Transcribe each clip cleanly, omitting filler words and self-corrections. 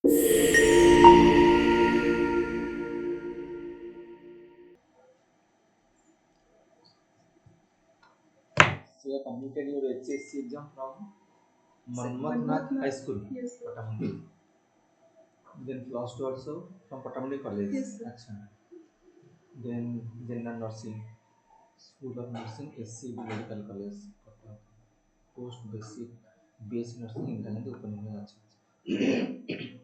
So you have completed your HSC exam from Manmatnath High School, Yes, sir. Patamundi. Then plus two also from Patamundi College. Yes, sir. Action. Then General Nursing, School of Nursing, SC Medical College, Post Basic BSc Nursing in Gandhi Open University.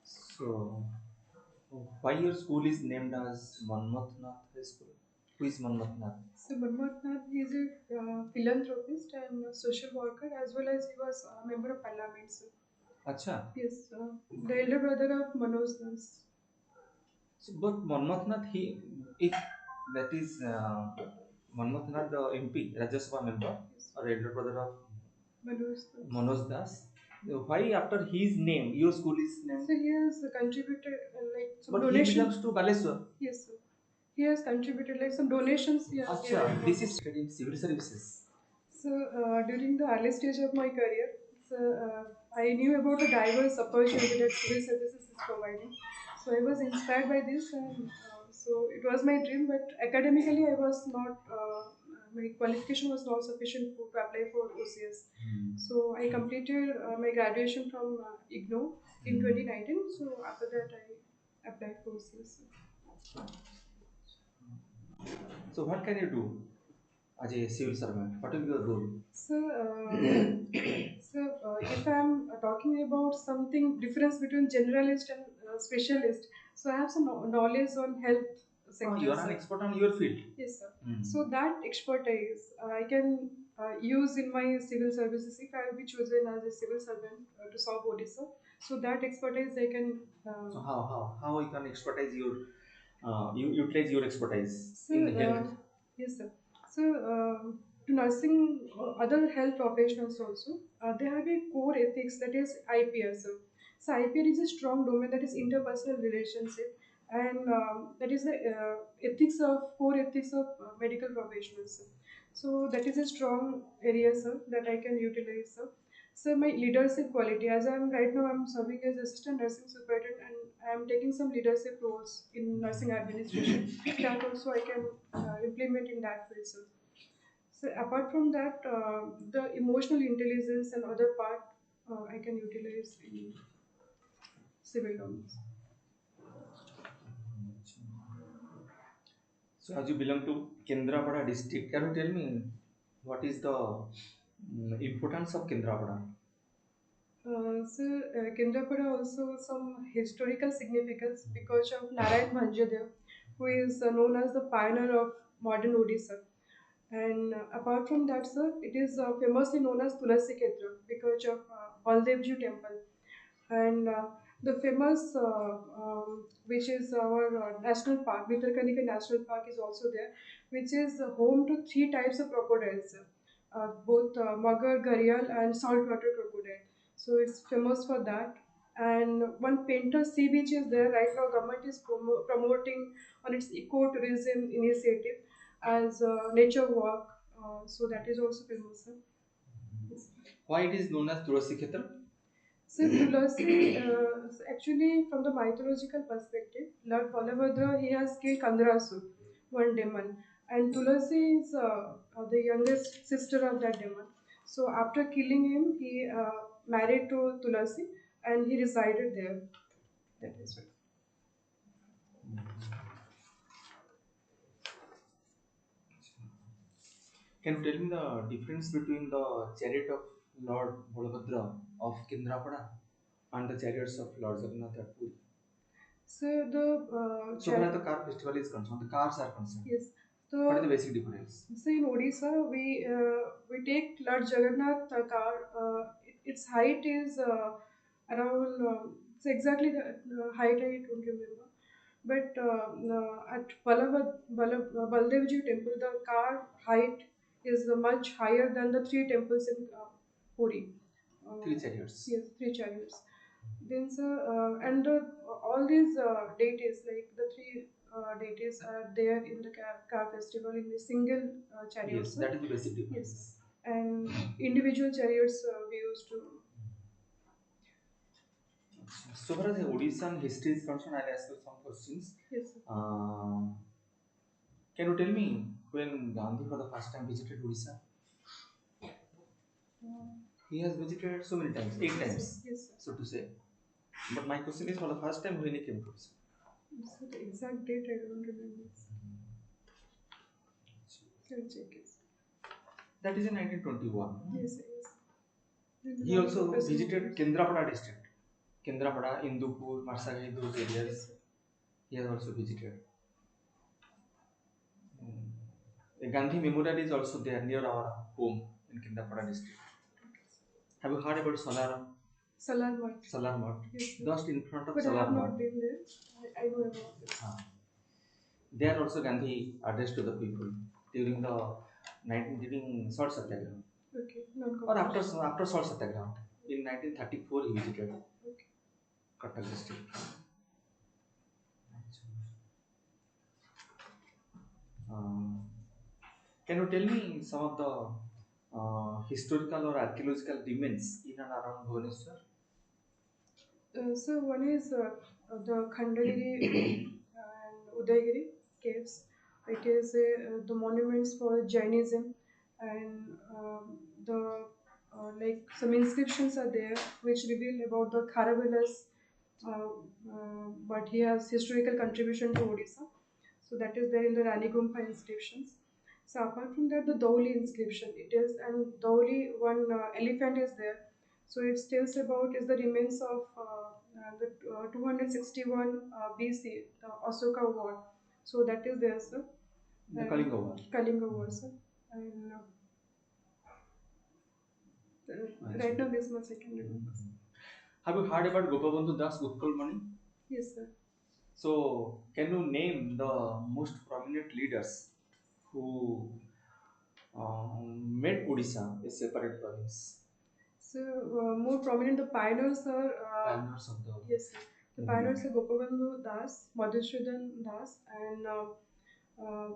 So, why your school is named as Manmatnath High School? Who is Manmatnath? So Manmohan is a philanthropist and a social worker as well as he was a member of parliament. So, Acha. yes, the elder brother of Manoj Das. So, but Manmatnath, if that is Manmatnath, the MP, Rajya Sabha member, Yes. or elder brother of Manoj Das. Manoj Das, why after his name your school is named? So he has contributed like some But he donation. belongs to Baleswar. Yes, sir. He has contributed like some donations. He has Acha, given. this is studied in civil services. So during the early stage of my career, so, I knew about the diverse opportunity that civil services is providing. So I was inspired by this, and so it was my dream. But academically, I was not. My qualification was not sufficient to apply for OCS. So I completed my graduation from IGNO in 2019. So after that, I applied for OCS. So what can you do as a civil servant? What will be your role? So, if I'm talking about something difference between generalist and specialist, so I have some knowledge on health sector. You are an expert on your field. Yes, sir. So that expertise I can use in my civil services if I will be chosen as a civil servant to solve Odisha. So that expertise I can. So how you can expertise your you utilize your expertise So, in health? yes, sir. So, to nursing, other health professionals also, they have a core ethics that is IPS. So, IPS is a strong domain that is interpersonal relationship, and that is the ethics of core ethics of medical professionals. So, that is a strong area, sir, that I can utilize, sir. So my leadership quality, as I'm right now, I'm serving as assistant nursing superintendent, and I'm taking some leadership roles in nursing administration. That also I can implement in that field. So apart from that, the emotional intelligence and other part I can utilize in civil domains. So as you belong to Kendrapada district, can you tell me what is the importance of Kendrapada? Kendrapada also some historical significance because of Narayan Bhanjadev, who is known as the pioneer of modern Odisha. And apart from that, sir, it is famously known as Tulasi Kshetra because of Baldevji temple. And the famous, which is our national park, Vittarkanika National Park is also there, which is home to three types of crocodiles, both Magar, Gharial and saltwater crocodile. So it's famous for that. And one painter sea beach is there. Right now, government is promoting on its ecotourism initiative as nature walk. So that is also famous. Sir. Yes. Why it is known as Tulasi Khetra? So Tulasi, actually from the mythological perspective, Lord Balabhadra, he has killed Kandrasu, one demon, and Tulasi is the youngest sister of that demon. So after killing him, he married to Tulasi and he resided there. That is right. Can you tell me the difference between the chariot of Lord Balabhadra of Kendrapada and the chariots of Lord Jagannath at Puri? So the So far as the car festival is concerned, the cars are concerned. yes. What is the So basic difference? so in Odisha, we take Lord Jagannath car. Its height is around. It's exactly the height I don't remember. But at Baldevji temple, the car height is much higher than the three temples in Puri. Three chariots. Yes, three chariots. Then, sir, and all these deities, like the three deities, are there in the car festival in a single chariot. Yes, Sir. that is the basic difference. Yes, and individual chariots we used to. So far as the Odisha history is concerned, I'll ask you some questions. Yes, sir. Can you tell me when Gandhi for the first time visited Odisha? He has visited so many times, 8 times, Yes, sir. so to say. But my question is for the first time when he came to Odisha. So the exact date I don't remember. I'll check it. That is in 1921. Yes, sir, yes. He also visited Kendrapada district. Kendrapada, Indupur, Marsagai, those areas. Yes, He has also visited. A Gandhi Memorial is also there near our home in Kendrapada district. Have you heard about Salar Mart. Salar Mart? Yes, sir. Just in front of But I Salar have Mart. not been there. I know about this. There also Gandhi addressed to the people during the during Salt Satyagraha. Okay, Or after Salt Satyagraha. In 1934 he visited Cuttack district. Can you tell me some of the historical or archaeological remains in and around Bhubaneswar? So one is the Khandagiri and Udaygiri caves. It is the monuments for Jainism, and the like some inscriptions are there which reveal about the Kharavelas, but he has historical contribution to Odisha. So that is there in the Rani Gumpa inscriptions. So apart from that, the Dauli inscription it is, and Dauli one elephant is there. So it tells about is the remains of the 261 BC, the Asoka War. So that is there, sir. The Kalinga War. Kalinga War, sir. And right now this much I can remember. Have you heard about Gopabandhu Das Utkalmani? Yes, sir. So, can you name the most prominent leaders who made Odisha a separate province? So more prominent the pioneers are Pioneers of the yes, sir. The pioneers are Gopabandhu Das, Madhusudan Das, and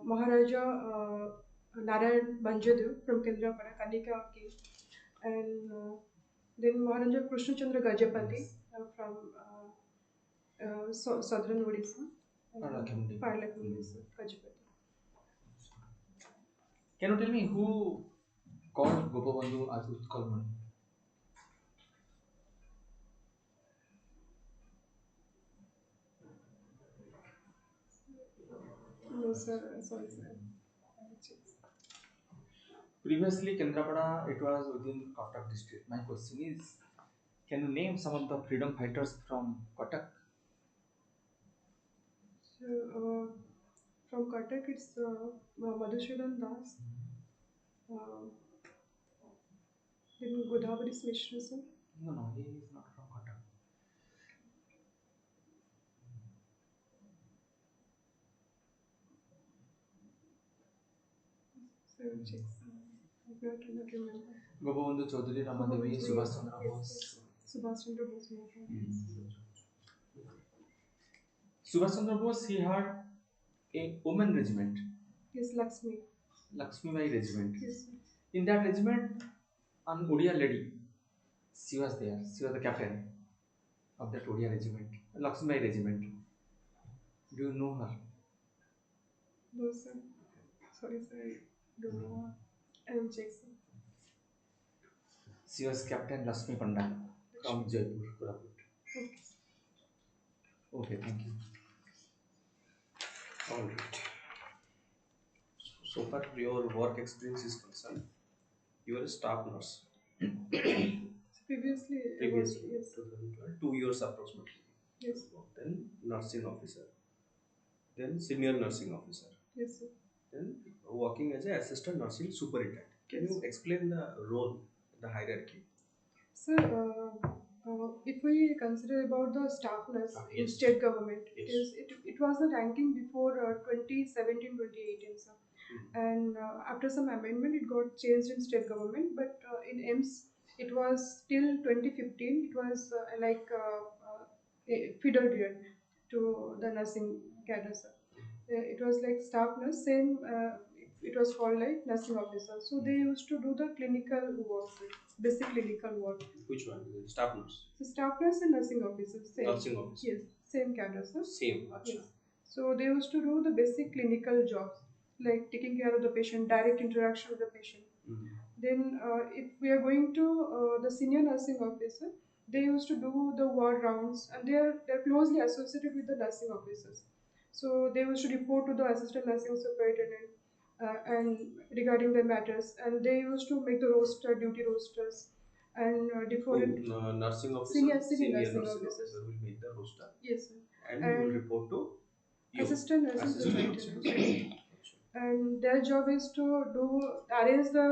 Maharaja Narayan Manjadev from Kendrapada, Kanika king, and then Maharaja Krishnachandra Gajapati from southern Odisha, Parlakandi, Gajapati. Can you tell me who called Gopabandhu as Utkalmani? No, sir. Sorry, sir. Previously, Kendrapada, it was within Cuttack district. My question is, can you name some of the freedom fighters from Cuttack? So, from Cuttack, it's Madhusudan Das. Then Godavari Mishra, sir. No, he is not from Cuttack. So, check. I cannot remember. Gopabandhu Chaudhary, Ramadevi, Subhash Chandra Bose. Subhash Chandra Bose. Subhash Chandra Bose, he had a women regiment. Yes, Lakshmi. Lakshmi Bai regiment. Yes. In that regiment, an Odia lady, she was there. She was the captain of that Odia regiment, Lakshmi Bai regiment. Do you know her? No, sir. Sorry, sir. I don't know. I will check, sir. She was Captain Lakshmi Panda from Jaipur, Koraput. Okay. Okay, thank you. All right. So far, your work experience is concerned, you are a staff nurse. Previously, yes. 2012, 2 years approximately. Yes. Then nursing officer. Then senior nursing officer. Yes, sir. Then working as an assistant nursing superintendent. Can you explain the role, the hierarchy? So, if we consider about the staff nurse in Yes. state government, Yes. it was the ranking before 2017 2018, sir. And after some amendment, it got changed in state government. But in EMS, it was till 2015. It was a feeder grade to the nursing cadre, sir. It was like staff nurse, same it was called like nursing officer. So they used to do the clinical work, sir, basic clinical work. Which one? The staff nurse. So staff nurse and nursing officer, same. Nursing officer. Yes, same cadre, sir. Same. Acha. Yes. So they used to do the basic clinical jobs like taking care of the patient, direct interaction with the patient. Then, if we are going to the senior nursing officer, they used to do the ward rounds, and they're closely associated with the nursing officers. So they used to report to the assistant nursing superintendent and regarding the matters, and they used to make the roster, duty rosters, and different Nursing officer, senior nursing nursing officers. officer will make the roster Yes, sir. and will report to you. Assistant nursing Assistant nursing superintendent. Acha. And their job is to do arrange the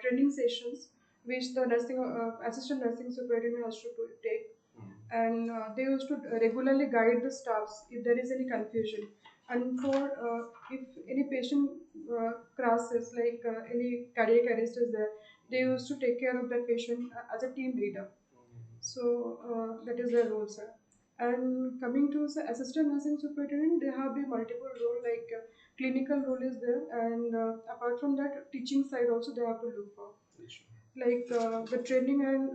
training sessions which the nursing assistant nursing superintendent has to take, and they used to regularly guide the staffs if there is any confusion, and for if any patient crosses like any cardiac arrest is there, they used to take care of that patient as a team leader. So that is their role, sir. And coming to the assistant nursing superintendent, they have the multiple role like clinical role is there, and apart from that, teaching side also they have to look for, like the training and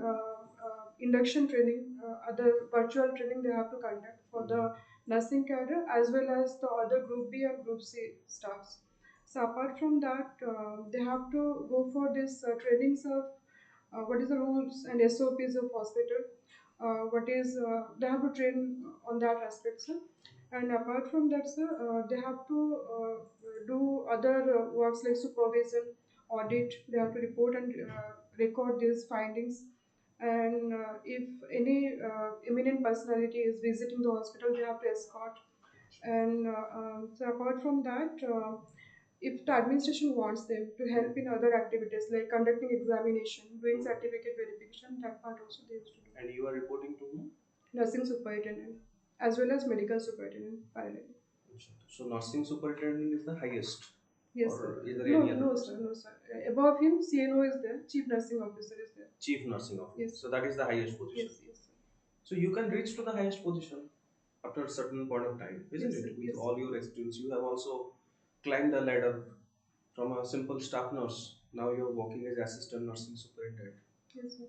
induction training, other virtual training they have to conduct for the nursing cadre as well as the other group B and group C staffs. So apart from that, they have to go for this trainings of what is the rules and SOPs of hospital. What is they have to train on that aspect, sir. And apart from that, sir, they have to do other works like supervision, audit. They have to report and record these findings. And if any eminent personality is visiting the hospital, they have to escort. And so apart from that, if the administration wants them to help in other activities like conducting examination, doing certificate verification, that part also they used to do. And you are reporting to whom? Nursing superintendent as well as medical superintendent parallel. So nursing superintendent is the highest. Yes, or sir. is there No, any other no, person? sir, no, sir. Above him, CNO is there, chief nursing officer is there. Chief nursing officer. Yes. So that is the highest position. Yes, yes, sir. So you can reach to the highest position after a certain point of time, isn't Yes, it? sir. With Yes, all your experience, you have also climbed the ladder from a simple staff nurse. Now you are working as assistant nursing superintendent. yes, sir.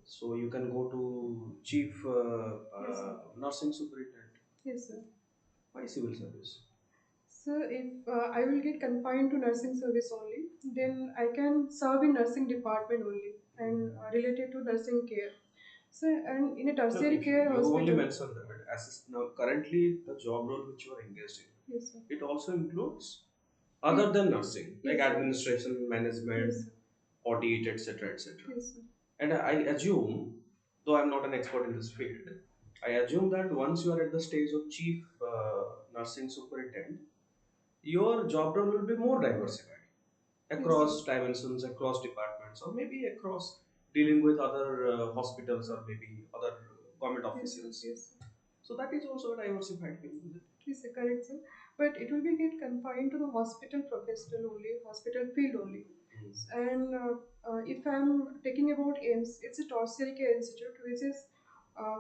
So you can go to chief Yes, sir. nursing superintendent. Yes, sir. Why civil service? So if I will get confined to nursing service only, then I can serve in nursing department only and related to nursing care. So and in a No, tertiary if care you only hospital. mentioned that now currently the job role which you are engaged in, Yes, sir. it also includes other than nursing, like Yes, sir. administration, management, Yes, sir. audit, etc., etc. Yes, sir. And I assume, though I'm not an expert in this field, I assume that once you are at the stage of chief nursing superintendent, your job role will be more diversified Yes, across dimensions, across departments, or maybe across dealing with other hospitals or maybe other government yes, sir. officials. Yes, sir. So that is also a diversified field, isn't it? Yes, sir, correct, sir. But it will be get confined to the hospital professional only, hospital field only. And if I'm taking about AIMS, it's a tertiary care institute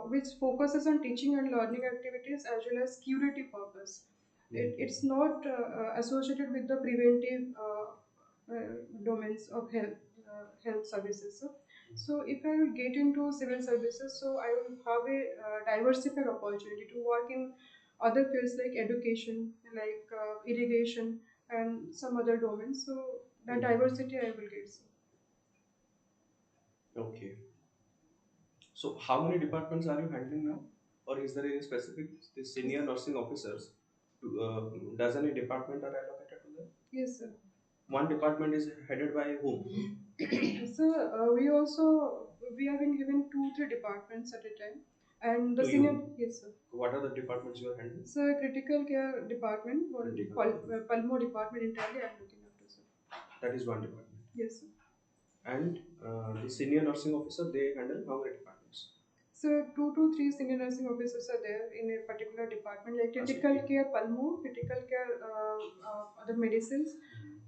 which focuses on teaching and learning activities as well as curative purpose. It's not associated with the preventive domains of health services. So if I will get into civil services, so I will have a diversified opportunity to work in other fields like education, like irrigation, and some other domains. So that diversity I will get. So. Okay. So how many departments are you handling now? Or is there any specific the senior nursing officers? Does any department are allocated to them? Yes, sir. One department is headed by whom? So we have been given two, three departments at a time, and the To senior. you. Yes, sir. What are the departments you are handling? So critical care department, Critical care. pulmo department entirely I am looking after, sir. That is one department. Yes, sir. And the senior nursing officer, they handle how many departments? So two to three senior nursing officers are there in a particular department, like critical care pulmo, critical care other medicines,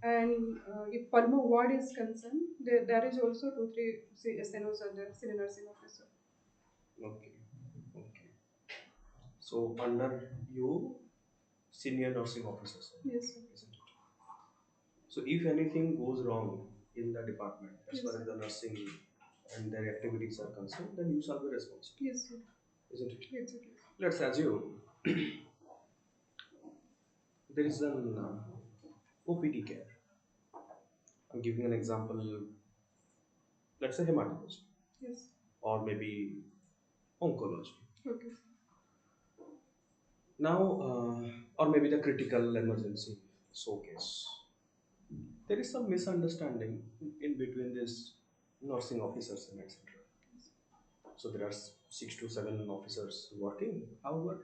and if pulmo ward is concerned, there is also two three SNOs are there, senior nursing officer. Okay. Okay. So under you, senior nursing officers. Yes, sir. Isn't it? So if anything goes wrong in the department as Yes, far as sir. the nursing and their activities are concerned, then you shall be responsible, Yes, sir. isn't it? Exactly. Let's assume there is an OPD care. I'm giving an example. Let's say hematology Yes. or maybe oncology. Okay. Now, or maybe the critical emergency showcase. There is some misunderstanding in between these nursing officers and etc. So there are 6 to 7 officers working. However,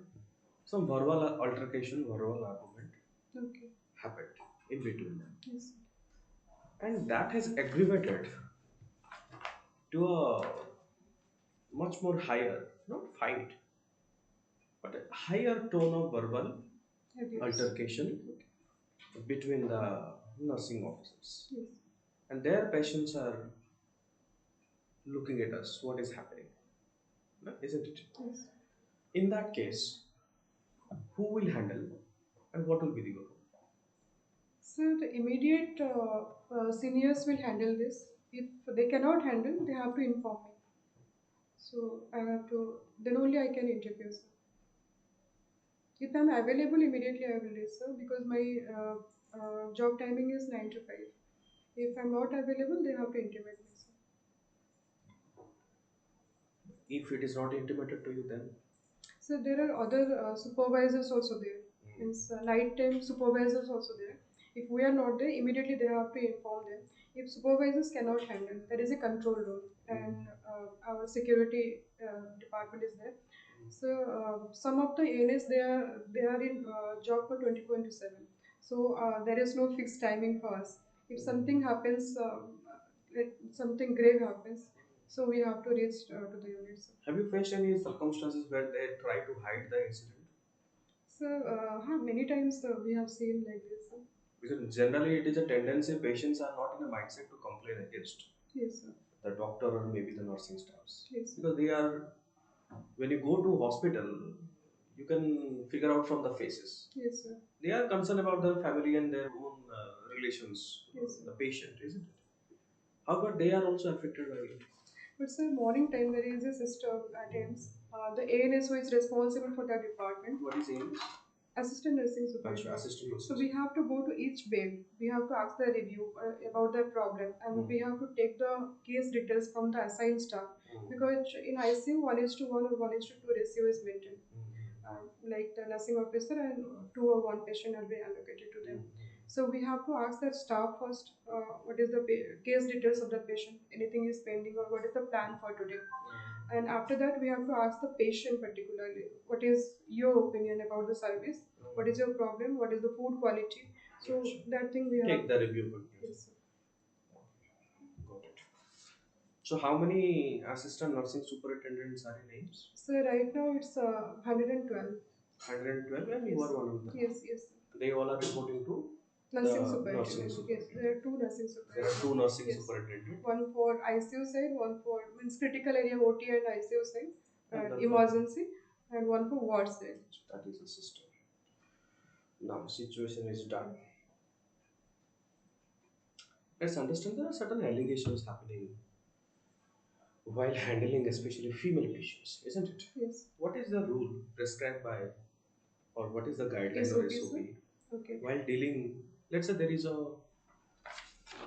some verbal altercation, verbal argument Okay. happened in between them, Yes. and that has aggravated to a much more higher, not fight, but a higher tone of verbal Abuse. altercation Okay. between the nursing officers, Yes. and their patients are looking at us. What is happening? No, isn't it? Yes. In that case, who will handle, and what will be the role? So the immediate seniors will handle this. If they cannot handle, they have to inform me. So I have to. Then only I can interview, sir. If I'm available immediately, I will do so because my job timing is 9 to 5. If I'm not available, they have to intimate me, sir. If it is not intimated to you, then So there are other supervisors also there. Means night time supervisors also there. If we are not there, immediately they have to inform them. If supervisors cannot handle, there is a control room, and our security department is there. So some of the ANS they are in job for 24/7. So there is no fixed timing for us. If something happens, like something grave happens, so we have to reach to the units. have you faced any circumstances where they try to hide the incident? So, many times we have seen like this. Because generally it is a tendency patients are not in a mindset to complain against Yes, sir. the doctor or maybe the nursing staffs. Yes, sir. Because they are, when you go to hospital, you can figure out from the faces. Yes, sir. They are concerned about their family and their own relations, Yes, sir. the patient, isn't it? However, they are also affected by it. But sir, morning time there is a system at times. The ANS who is responsible for that department, What is AIMS? assistant nursing Achha, superintendent. assistant So nurses. we have to go to each bed. We have to ask the review about the problem, and we have to take the case details from the assigned staff. Because in ICU, 1:1 or 1:2 ratio is maintained. Like the nursing officer and 2 or 1 patient will be allocated to them. So we have to ask that staff first, what is the case details of the patient, anything is pending, or what is the plan for today. And after that, we have to ask the patient particularly, what is your opinion about the service, what is your problem, what is the food quality. So Achha. that thing we Take have. the review conclusion. Yes, sir. Got it. So, how many assistant nursing superintendents are in AIMS? So right now it's 112. 112, and you Yes, are one of them. yes, yes, sir. They all are reporting to Nursing the nursing superintendent. Yes, there superintendent. are two nursing There are superintendents. two nursing Yes, superintendents, one for ICU side, one for means critical area OT and ICU side, and and the third. emergency, and one for ward side. So that is the system. Now, situation is done. Let's understand there are certain allegations happening while handling especially female patients, isn't it? Yes, What is the rule prescribed by, or what is the guideline or SOP sir. SOP Okay. while dealing? Let's say there is a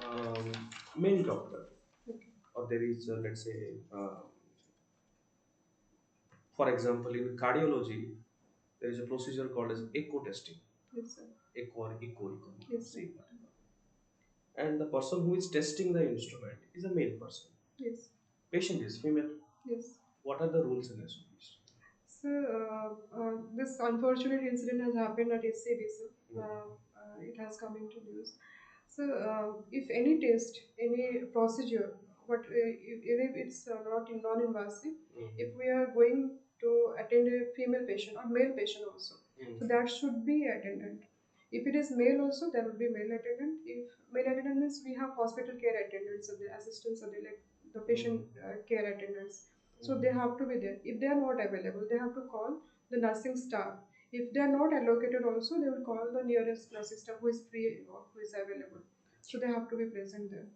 um, male doctor, Okay. or there is, let's say, for example, in cardiology, there is a procedure called as echo testing. Yes, sir. Echo or echo, you can Yes, sir. say whatever. And the person who is testing the instrument is a male person. Yes. Patient is female. Yes. What are the rules and SOPs? So, this unfortunate incident has happened at SCB, sir. It has come into news. So, if any test, any procedure, even if it's not non-invasive, if we are going to attend a female patient or male patient also, so that should be attendant. If it is male also, there will be male attendant. If male attendant means we have hospital care attendants or the assistants or the like the patient care attendants. So they have to be there. If they are not available, they have to call the nursing staff. If they are not allocated also, they will call the nearest nursing staff who is free or who is available. So they have to be present there.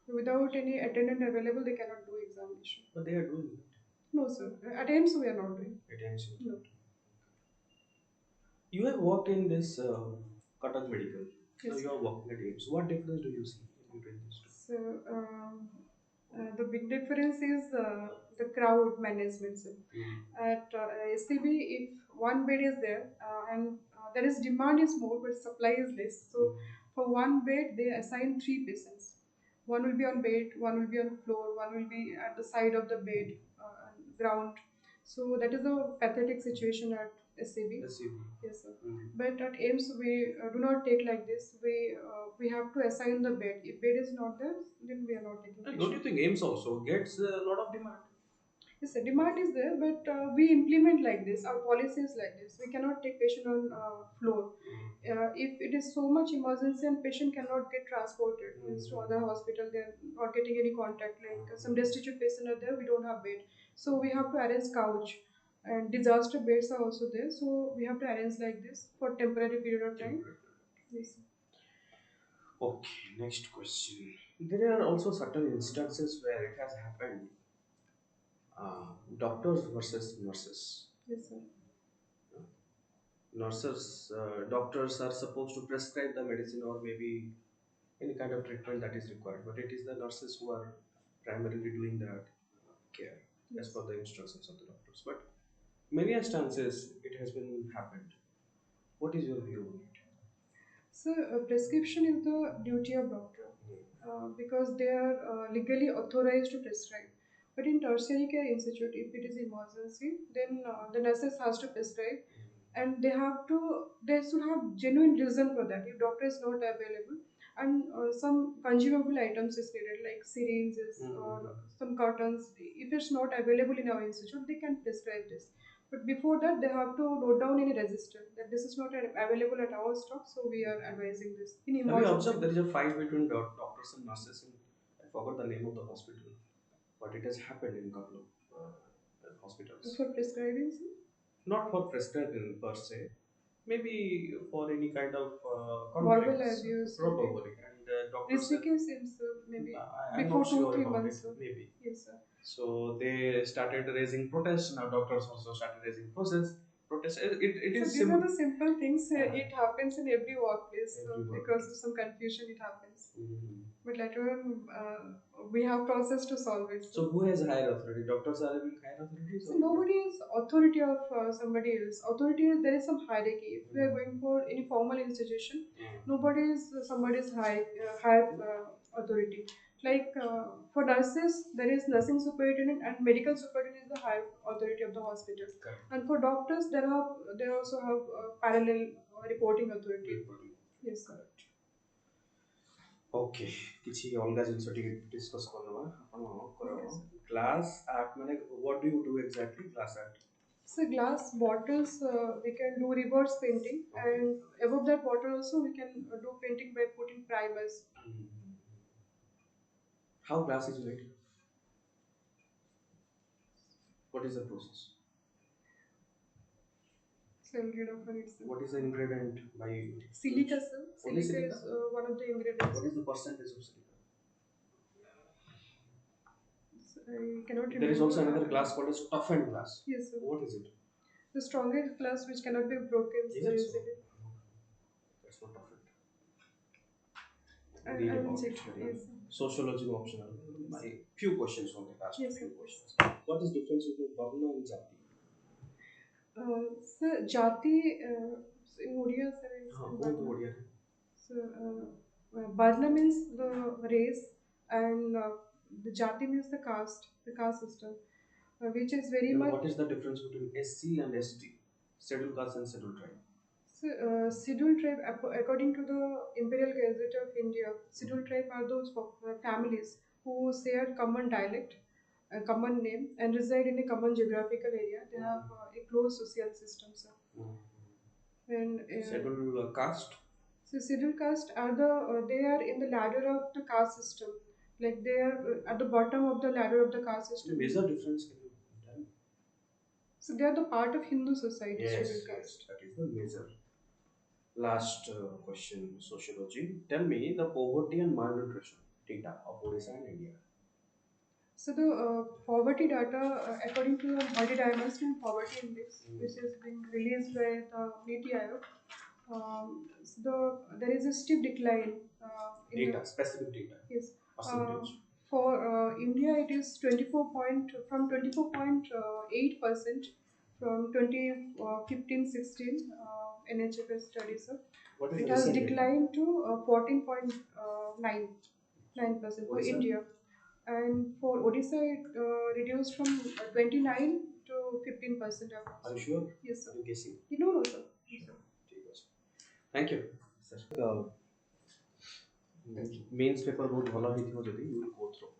Without any attendant available, they cannot do examination. But they are doing it. No, sir. At AIMS, we are not doing. At times. No. You have worked in this Cuttack Medical. Now Yes. you are working at AIMS. What difference do you see in between these two? So the big difference is the crowd management. Sir. At SCB, if one bed is there and there is demand is more, but supply is less. So for one bed, they assign three patients. One will be on bed, one will be on floor, one will be at the side of the bed, ground. So that is a pathetic situation at SCB. SCB. Yes, sir. But at AIMS, we do not take like this. We have to assign the bed. If bed is not there, then we are not taking And don't you patient. think AIMS also gets a lot of demand? Yes, the demand is there, but we implement like this. Our policy is like this. We cannot take patient on floor. If it is so much emergency and patient cannot get transported means to other hospital, they are not getting any contact. Like some destitute patient are there, we don't have bed, so we have to arrange couch. And disaster beds are also there, so we have to arrange like this for temporary period of time. Yes. Okay, next question. There are also certain instances where it has happened. Doctors versus nurses. Yes, sir. Doctors are supposed to prescribe the medicine or maybe any kind of treatment that is required, but it is the nurses who are primarily doing that care as per the instructions of the doctors. But many instances it has been happened. What is your view on it? So, prescription is the duty of doctor because they are legally authorized to prescribe. But in tertiary care institute, if it is emergency, then the nurses has to prescribe, and they should have genuine reason for that. If doctor is not available, and some consumable items is needed like syringes or some cartons. If it's not available in our institute, they can prescribe this. But before that, they have to note down in a register that this is not available at our stock, so we are advising this in Have you emergency. observed there is a fight between doctors and nurses in, I forgot the name of the hospital, but it has happened in a couple of hospitals. For prescribing, sir? Not for prescribing per se, maybe for any kind of Verbal conflicts, abuse. probably. And doctors said, Rishikesh seems, sir, maybe I'm before not two, sure three about months, it, sir. maybe. Yes, sir. So they started raising protests. Now doctors also started raising protests. It So is these are the simple things. It happens in every workplace. Every Because of workplace. some confusion, it happens. Mhm. But later on, we have process to solve it. So who has higher authority? Doctors are having higher authority. So nobody is authority of somebody else. Authority is there is some hierarchy. If we are going for any formal institution, nobody is somebody's higher authority. Like for nurses, there is nursing superintendent and medical superintendent is the higher authority of the hospital. Correct. And for doctors, they also have parallel reporting authority. Reporting. Yes, sir. Okay किसी अलग जिनस टिके discuss करनवा आपण Okay, करो sir. Glass art माने what do you do exactly glass art So glass bottles, we can do reverse painting, Okay. and above that bottle also we can do painting by putting primers. How glass is made what is the process So I'll read off on it. Sir. What is the ingredient by Silica, sir. Only Silica is silica? one of the ingredients. What is the percentage of silica So I cannot remember. there is also another glass called as toughened glass Yes, sir. what is it The strongest glass which cannot be broken is so it so easily. that's not toughened I read will about check. it Yes, sir. sociology optional my few questions on the last Yes, few sir. questions what is difference between varna and jati Sir, Jati in Odia, sir, is हाँ in वो तो Varna. बढ़िया है So, Varna means the race, and the Jati means the caste system, which is very then much. what is the difference between SC and ST scheduled caste and scheduled tribe So, scheduled tribe, according to the Imperial Gazette of India, scheduled tribe are those families who share common dialect, a common name, and reside in a common geographical area. They have a close social system, sir. And scheduled caste so scheduled caste are they are in the ladder of the caste system. Like they are at the bottom of the ladder of the caste the system. major difference can you tell me So they are the part of Hindu society. yes Scheduled yes caste. that is the major Last question, sociology. Tell me the poverty and malnutrition data of Odisha and India. So the poverty data, according to the multidimensional poverty index, which is being released by the NITI Aayog, there is a steep decline in Data, the specific data. yes. Percentage. For India, it is 24.8% from 2015-16 NHFS study, sir. What is It the has recent data? declined to 14.9% for Odisha? India, and for Odisha, it reduced from 29 to 15%. Are you sure? Yes, sir. Are you guessing? No, no, sir. Yes, sir. Thank you. Mains paper बहुत भला ही थी जदि you will go through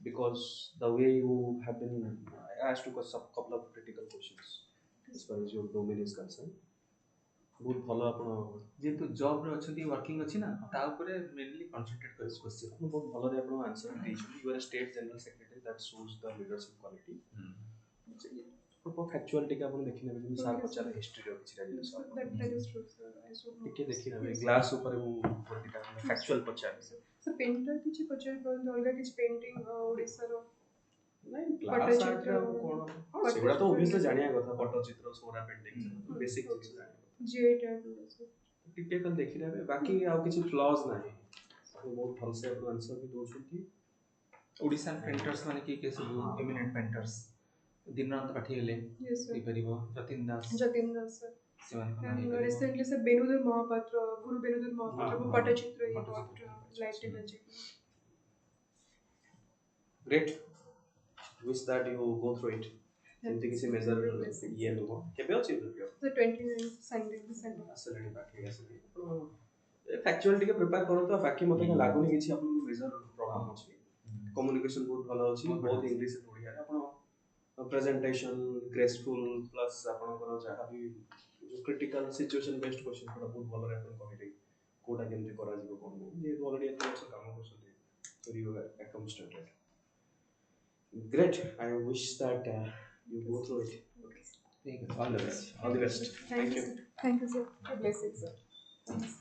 because the way you have been asked to couple of critical questions as far as your domain is concerned. बहुत भला आपण जेतु job रे अछंती working अछि ना ता ऊपर मेनली कंसंट्रेट करे क्वेश्चन आपण बहुत भला रे आपण answer देछन. You are a state general secretary, that shows the leadership quality. Proper factuality का आपण देखि नेबे सर पचारे हिस्ट्री रो किछ rise sir That is true, sir. I should know. टिके देखि नेबे ग्लास ऊपर वो वर्टिका फैक्चुअल पचारे So painter किछि पचारि परंतु अलगा किछि पेंटिंग ओडिसा रो नहीं ग्लास आर्ट रे कोन हां सेगुडा तो ऑब्वियसली जानिया कथा पट्टचित्र सोरा पेंटिंग बेसिक चीज जानिया जे टाइप टिके कल देखि नेबे बाकी आउ किछि फ्लॉज नाही आपण बहुत भल से अपन आंसर भी दोछंती. ओडिसा पेंटर्स माने के सब एमिनेंट पेंटर्स दिनरात पाठी हेले Yes, sir. दे परिबो Jatin Das sir. Seven And recently, sir, Benudar Mahapatra, Guru Benudar Mahapatra, को Pattachitra he got lifetime achievement. Great. Wish that you go through it. एमती किसी मेजर ये नुहो केबे अछि prepare The 29th Sunday, December. असलेडी बाकी असले फैक्चुअलिटी के प्रिपेयर करो तो बाकी मते लागुनी किछि आपन को मेजर प्रॉब्लम अछि. कम्युनिकेशन बहुत भलो अछि बहुत इंग्लिश से ओडिया रे आपन प्रेजेंटेशन ग्रेसफुल प्लस आपन को जहा भी जो क्रिटिकल सिचुएशन बेस्ड क्वेश्चन को बहुत भलो रे आपन कहले कोडा केमते करा जिवो कोन जे ऑलरेडी एत वर्ष काम करसते so you are accomplished. Great. I wish that you go through it. Okay. ठीक है. All the best. All the best. Thank you, sir. Thank you, sir. God bless you, sir. Thanks.